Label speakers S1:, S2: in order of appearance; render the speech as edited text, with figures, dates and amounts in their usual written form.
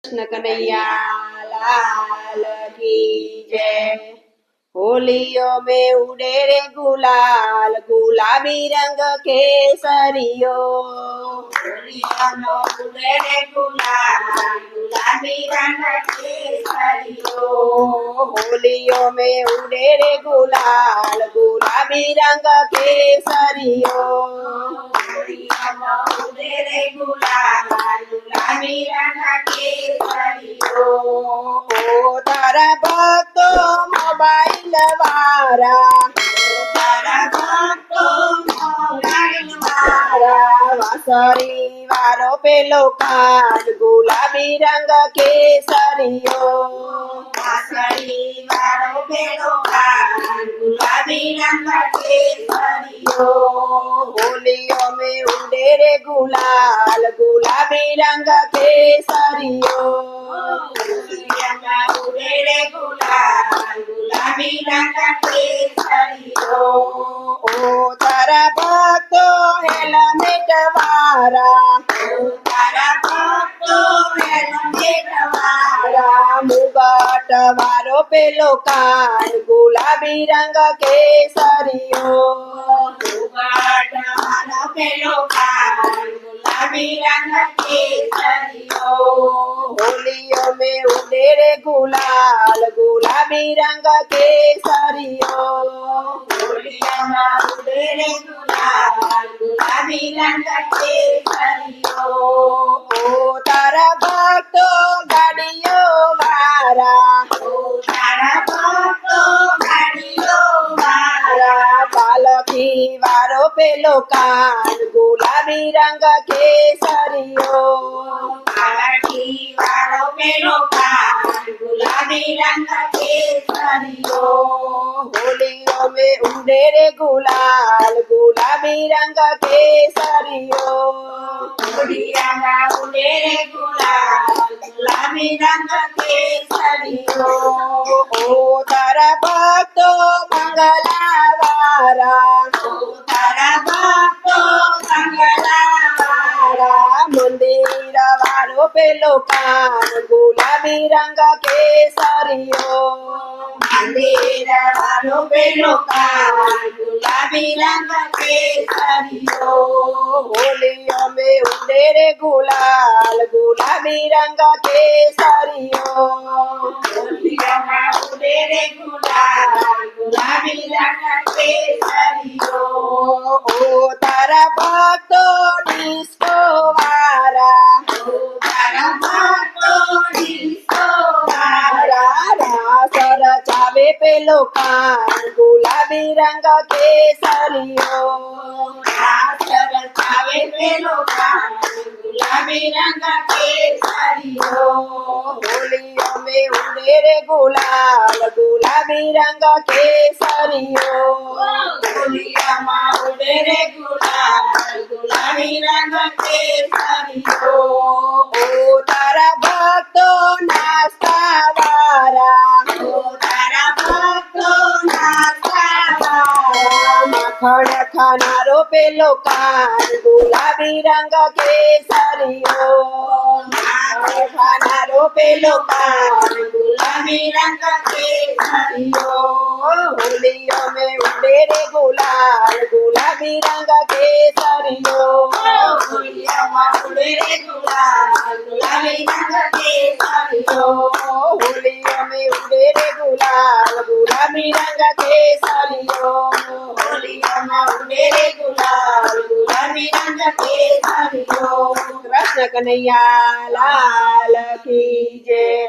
S1: कृष्ण कन्हैया लाल की जय। होलियों में उड़े रे गुलाल गुलाबी रंग केसरियो।
S2: होलियों में उड़े रे गुलाल गुलाबी रंग केसरियो।
S1: होलियों में उड़े रे गुलाल गुलाबी रंग केसरियो।
S2: होलियों में उड़े रे गुलाल गुलाबी रंग केसरियो।
S1: ओ तारा भक्तो मोबाइल वारा
S2: तारा भक्तो मोबाइल वारा
S1: वासरी वारो पेलो कान गुलाबी रंग केसरियो।
S2: वासरी वारो पेलो कान गुलाबी रंग केसरियो।
S1: होलियों में उड़े रे गुलाल गुलाबी रंग केसरियो।
S2: होलियों में उड़े रे गुलाल गुलाबी रंग केसरियो।
S1: ओ तारा भक्तो हेलमेट वारा
S2: तारा भक्तो हेलमेट वारा
S1: मुगट वारो पेलो कान गुलाबी रंग केसरियो।
S2: मुगट वारो पेलो कान गुलाबी रंग केसरियो।
S1: होलियों में उड़े रे गुलाल गुलाबी रंग केसरियो।
S2: होलियों में उड़े रे गुलाल गुलाबी रंग केसरियो।
S1: ओ तारा भक्तो गाड़ियो वारा
S2: तारा भक्तो गाड़ियो वारा
S1: पालकी वारो पेलो कान गुलाबी रंग केसरियो।
S2: पालकी वारो पेलो कान गुलाबी रंग केसरियो।
S1: होलियों में उड़े रे गुलाल गुलाबी रंग केसरियो।
S2: होलियों में उड़े रे गुलाल गुलाबी रंग केसरियो।
S1: ओ तारा भक्तो मंगला वारा
S2: तारा भक्तो मंगला वारा
S1: मंदिर वारो पेलो कान गुलाबी रंग केसरियो।
S2: मंदिर वारो पेलो कान गुलाबी रंग केसरियो।
S1: होलियों में उड़े रे गुलाल गुलाबी रंग केसरियो।
S2: होलियों में उड़े रे गुलाल गुलाबी रंग केसरियो।
S1: ओ तारा भक्तो डिस्को वारा
S2: तारा भक्तो डिस्को वारा
S1: सर चावे पेलो कान गुलाबी रंग केसरियो।
S2: आसर चावे पेलो कान गुलाबी रंग केसरियो।
S1: होलियों में उड़े रे गुलाल गुलाबी रंग केसरियो।
S2: होलियों में उड़े रे गुलाल गुलाबी रंग केसरियो।
S1: ओ तारा भक्तो नास्ता वारा
S2: तारा भक्तो नाचा वारा
S1: मखण खानारो पेलो कान गुलाबी रंग केसरियो। खानारो पेलो कान
S2: गुलाबी रंग केसरियो।
S1: होलियों में उड़े रे गुलाल गुलाबी रंग केसरियो।
S2: होलियों में उड़े रे गुलाल गुलाबी रंग केसरियो।
S1: होलियों में उड़े रे गुलाल गुलाबी रंग केसरियो।
S2: होलियों में उड़े रे गुलाल गुलाबी रंग केसरियो।
S1: कृष्ण कन्हैया लाल की जय।